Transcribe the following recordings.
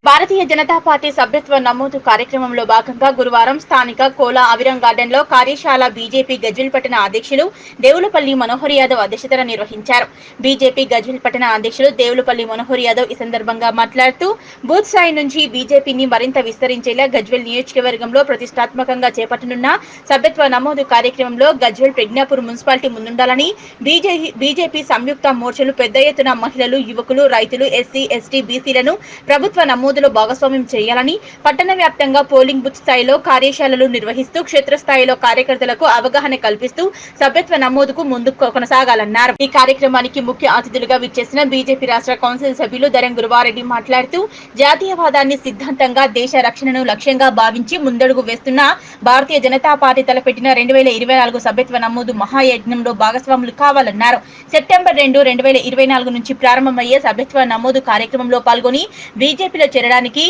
Bharatiya Janata party సభ్యత్వ నమోదు కార్యక్రమంలో భాగంగా గురువారం స్థానిక కోలా అవిరం గార్డెన్ లో కార్యశాల బీజేపీ గజ్వేల్ పట్టణ అధ్యక్షులు దేవులపల్లి మనోహర్ యాదవ్ అధ్యక్షతన నిర్వహించారు. బీజేపీ గజ్వేల్ పట్టణ అధ్యక్షులు దేవులపల్లి మనోహర్ యాదవ్ ఈ సందర్భంగా మాట్లాడుతూ బూత్ స్థాయి నుంచి బీజేపీని మరింత విస్తరించేలా గజ్వేల్ నియోజకవర్గంలో ప్రతిష్టాత్మకంగా చేపట్టనున్న సభ్యత్వ నమోదు కార్యక్రమంలో గజ్వేల్ ప్రజ్ఞాపూర్ మున్సిపాలిటీ ముందుండాలని, బీజేపీ సంయుక్త మోర్చాలు పెద్ద ఎత్తున మహిళలు, యువకులు, రైతులు, ఎస్సీ, ఎస్టీ, బీసీలను ప్రభుత్వ నమోదులో భాగస్వామ్యం చేయాలని, పట్టణ వ్యాప్తంగా పోలింగ్ బూత్ స్థాయిలో కార్యశాలలు నిర్వహిస్తూ క్షేత్రస్థాయిలో కార్యకర్తలకు అవగాహన కల్పిస్తూ సభ్యత్వ నమోదుకు ముందుకు కొనసాగాలన్నారు. ఈ కార్యక్రమానికి ముఖ్య అతిథులుగా విచ్చేసిన బీజేపీ రాష్ట్ర కౌన్సిల్ సభ్యులు దరం గురువారెడ్డి మాట్లాడుతూ జాతీయవాదాన్ని సిద్ధాంతంగా, దేశ రక్షణను లక్ష్యంగా భావించి ముందడుగు వేస్తున్న భారతీయ జనతా పార్టీ తలపెట్టిన 2024 సభ్యత్వ నమోదు మహాయజ్ఞంలో భాగస్వాములు కావాలన్నారు. సెప్టెంబర్ 2, 2024 నుంచి ప్రారంభమయ్యే సభ్యత్వ నమోదు కార్యక్రమంలో పాల్గొని బీజేపీలో చేరడానికి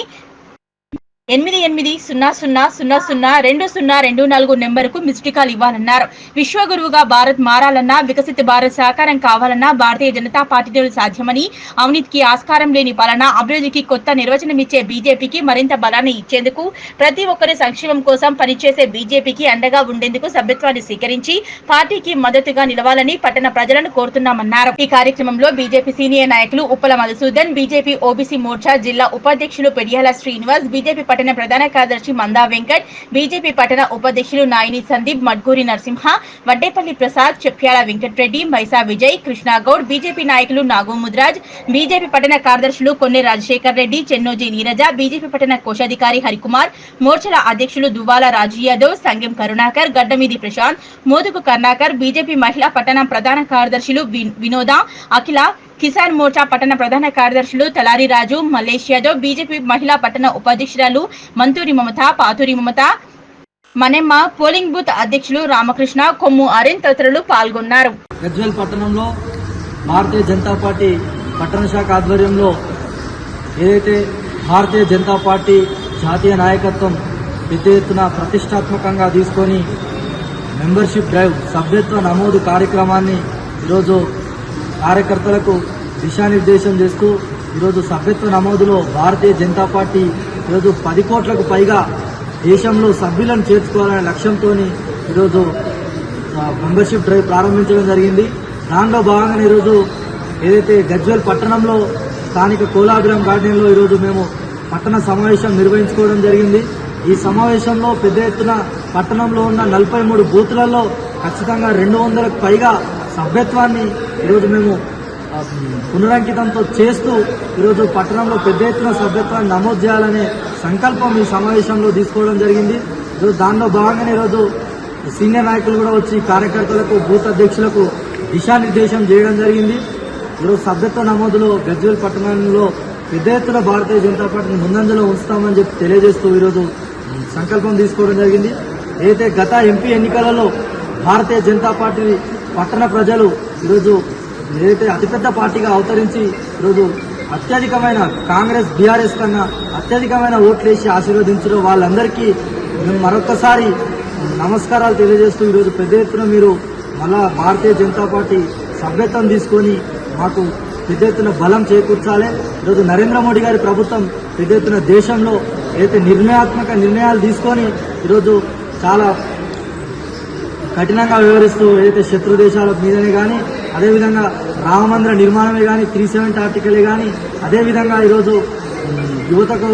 8800002024 నెంబర్కు మిస్డ్ కాల్ ఇవ్వాలన్నారు. విశ్వగురువుగా భారత్ మారాలన్నా, వికసిత భారత్ సాకారం కావాలన్నా భారతీయ జనతా పార్టీతో సాధ్యమని, అవినీతికి ఆస్కారం లేని పాలన, అభివృద్ధికి కొత్త నిర్వచనమిచ్చే బీజేపీకి మరింత బలాన్ని ఇచ్చేందుకు, ప్రతి ఒక్కరి సంక్షేమం కోసం పనిచేసే బీజేపీకి అండగా ఉండేందుకు సభ్యత్వాన్ని స్వీకరించి పార్టీకి మద్దతుగా నిలవాలని పట్టణ ప్రజలను కోరుతున్నామన్నారు. ఈ కార్యక్రమంలో బీజేపీ సీనియర్ నాయకులు ఉప్పల మధుసూదన్, బీజేపీ ఓబీసీ మోర్చా జిల్లా ఉపాధ్యక్షులు పెడియాల శ్రీనివాస్, బీజేపీ పట్టణ ప్రధాన కార్యదర్శి మందా వెంకట్, బీజేపీ పట్టణ ఉపాధ్యక్షులు నాయని సందీప్, మడ్గూరి నరసింహ, వడ్డేపల్లి ప్రసాద్, చెప్ప్యాల వెంకట్రెడ్డి, మైసా విజయ్, కృష్ణాగౌడ్, బీజేపీ నాయకులు నాగు ముద్రాజ్, బీజేపీ పట్టణ కార్యదర్శులు కొన్నె రాజశేఖర్ రెడ్డి, చెన్నోజీ నీరజ, బీజేపీ పట్టణ కోశాధికారి హరికుమార్, మోర్చల అధ్యక్షులు దువ్వాల రాజు యాదవ్, సంగెం కరుణాకర్, గడ్డమీది ప్రశాంత్, మోదుకు కర్ణాకర్, బీజేపీ మహిళా పట్టణ ప్రధాన కార్యదర్శులు వినోద, అఖిల, కిసాన్ మోర్చా పట్టణ ప్రధాన కార్యదర్శులు తలారి రాజు, మల్లేష్ యాదవ్, బీజేపీ మహిళా పట్టణ ఉపాధ్యక్షురాలు మంతూరి మమత, పాతూరి మమత, మನೆమ్మ, పోలింగ్ బూత్ అధ్యక్షులు రామకృష్ణ, కొమ్ము అరెన్ తదితరులు పాల్గొన్నారు. గజ్వేల్ పట్టణంలో భారతీయ జనతా పార్టీ పట్టణ శాఖ ఆధ్వర్యంలో ఏదైతే భారతీయ జనతా పార్టీ జాతీయ నాయకత్వం పెద్ద ఎత్తున ప్రతిష్టాత్మకంగా తీసుకొని మెంబర్షిప్ డ్రైవ్ సభ్యత్వ నమోదు కార్యక్రమాన్ని ఈరోజు కార్యకర్తలకు దిశానిర్దేశం చేస్తూ ఈరోజు సభ్యత్వ నమోదులో భారతీయ జనతా పార్టీ ఈరోజు 10 కోట్లకు పైగా దేశంలో సభ్యులను చేర్చుకోవాలనే లక్ష్యంతో ఈరోజు మెంబర్షిప్ డ్రైవ్ ప్రారంభించడం జరిగింది. దానిలో భాగంగా ఈరోజు ఏదైతే గజ్వేల్ పట్టణంలో స్థానిక కోలాభిరం గార్డెన్లో ఈరోజు మేము పట్టణ సమావేశం నిర్వహించుకోవడం జరిగింది. ఈ సమావేశంలో పెద్ద ఎత్తున పట్టణంలో ఉన్న 43 బూతులలో ఖచ్చితంగా 200కు పైగా సభ్యత్వాన్ని ఈరోజు మేము పునరంకితంతో చేస్తూ ఈరోజు పట్టణంలో పెద్ద ఎత్తున సభ్యత్వాన్ని నమోదు చేయాలనే సంకల్పం ఈ సమావేశంలో తీసుకోవడం జరిగింది. ఈరోజు దానిలో భాగంగానే ఈరోజు సీనియర్ నాయకులు కూడా వచ్చి కార్యకర్తలకు, బూత్ అధ్యక్షులకు దిశానిర్దేశం చేయడం జరిగింది. ఈరోజు సభ్యత్వ నమోదులో గజ్వేల్ పట్టణంలో పెద్ద ఎత్తున భారతీయ జనతా పార్టీని ముందంజలో ఉంచుతామని చెప్పి తెలియజేస్తూ ఈరోజు సంకల్పం తీసుకోవడం జరిగింది. అయితే గత ఎంపీ ఎన్నికలలో భారతీయ జనతా పార్టీ పట్టణ ప్రజలు ఈరోజు ఏదైతే అతిపెద్ద పార్టీగా అవతరించి ఈరోజు అత్యధికమైన కాంగ్రెస్, బీఆర్ఎస్ కన్నా అత్యధికమైన ఓట్లేసి ఆశీర్వదించడం వాళ్ళందరికీ మేము మరొకసారి నమస్కారాలు తెలియజేస్తూ ఈరోజు పెద్ద ఎత్తున మీరు మళ్ళా భారతీయ జనతా పార్టీ సభ్యత్వం తీసుకొని మాకు పెద్ద ఎత్తున బలం చేకూర్చాలి. ఈరోజు నరేంద్ర మోడీ గారి ప్రభుత్వం పెద్ద ఎత్తున దేశంలో ఏదైతే నిర్ణయాత్మక నిర్ణయాలు తీసుకొని ఈరోజు చాలా కఠినంగా వ్యవహరిస్తూ ఏదైతే శత్రు దేశాల మీదనే కానీ, అదేవిధంగా రామమందిర నిర్మాణమే కానీ, 370 ఆర్టికలే కానీ, అదేవిధంగా ఈరోజు యువతకు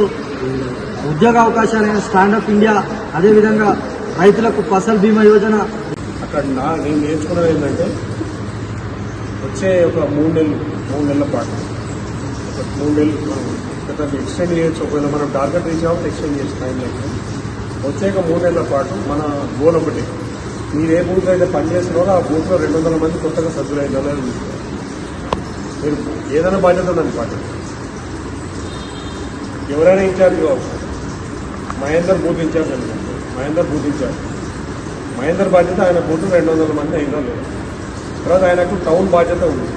ఉద్యోగ అవకాశాలైన స్టాండప్ ఇండియా, అదేవిధంగా రైతులకు ఫసల్ బీమా యోజన. అక్కడ నేను నేర్చుకున్నది ఏంటంటే వచ్చే ఒక 3 నెలల పాటు, ఒక 3 నెలలు మనం ఎక్స్టెండ్ చేయొచ్చు. ఒకవేళ మనం టార్గెట్ రీచ్ అవ్వడం ఎక్స్టెండ్ చేసి టైం లేదు. వచ్చే ఒక 3 నెలల పాటు మన గోల్ ఒకటి, మీరు ఏ బూత్లో అయితే పనిచేస్తున్నారో ఆ బూత్లో 200 మంది కొత్తగా సభ్యులైన మీరు ఏదైనా బాధ్యత ఉందని పార్టీ ఎవరైనా ఇన్ఛార్జ్ కావచ్చు. మహేందర్ బూత్ ఇన్ఛార్జ్ అనుకోండి, మహేందర్ బాధ్యత ఆయన బూత్ 200 మంది అయినా లేదు. తర్వాత ఆయనకు టౌన్ బాధ్యత ఉంది.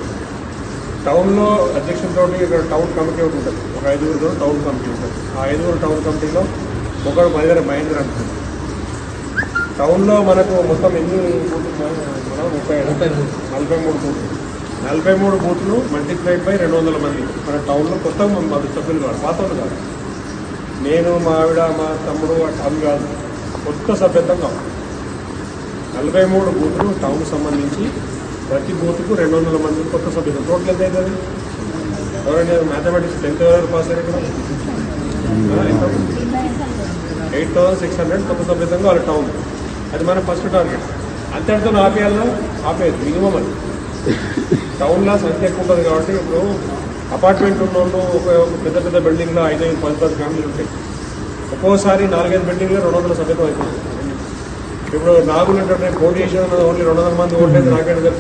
టౌన్లో అధ్యక్షులతో ఇక్కడ టౌన్ కమిటీ ఒకటి ఉంటుంది, ఒక 5గురితో టౌన్ కమిటీ ఉంటుంది. ఆ 5గురు టౌన్ కమిటీలో ఒకరు మహేందర్ అంటుంది. టౌన్లో మనకు మొత్తం ఎన్ని బూతులు? 43 బూతులు మల్టిప్లైడ్ బై 200 మంది మన టౌన్లో కొత్త సభ్యులు కాదు, పాత వాళ్ళు కాదు. నేను మా ఆవిడ మా తమ్ముడు అవి కాదు, కొత్త సభ్యత్వం కావాలి. 43 బూతులు టౌన్ సంబంధించి ప్రతి బూత్కు 200 మంది కొత్త సభ్యత్వం. టోటల్ ఎంత అవుతుంది? ఎవరైనా మ్యాథమెటిక్స్ 10th ఎవరు పాస్ అయ్యారు? 8,600 కొత్త సభ్యత్వం కావాలి టౌన్. అది మన ఫస్ట్ టార్గెట్. అంతటితో ఆపేది మినిమం. అది టౌన్లో సంఖ్య ఎక్కువ ఉంటుంది కాబట్టి ఇప్పుడు అపార్ట్మెంట్ ఉన్న వాళ్ళు ఒక పెద్ద పెద్ద బిల్డింగ్లో 5-10 ఫ్యామిలీలు ఉంటాయి. ఒక్కోసారి 4-5 బిల్డింగ్లో 200 సభ్యత్వం అవుతుంది. ఇప్పుడు నాగులు పోటీ చేసిన ఓన్లీ 200 మంది ఓట్లేదు నాకేంటి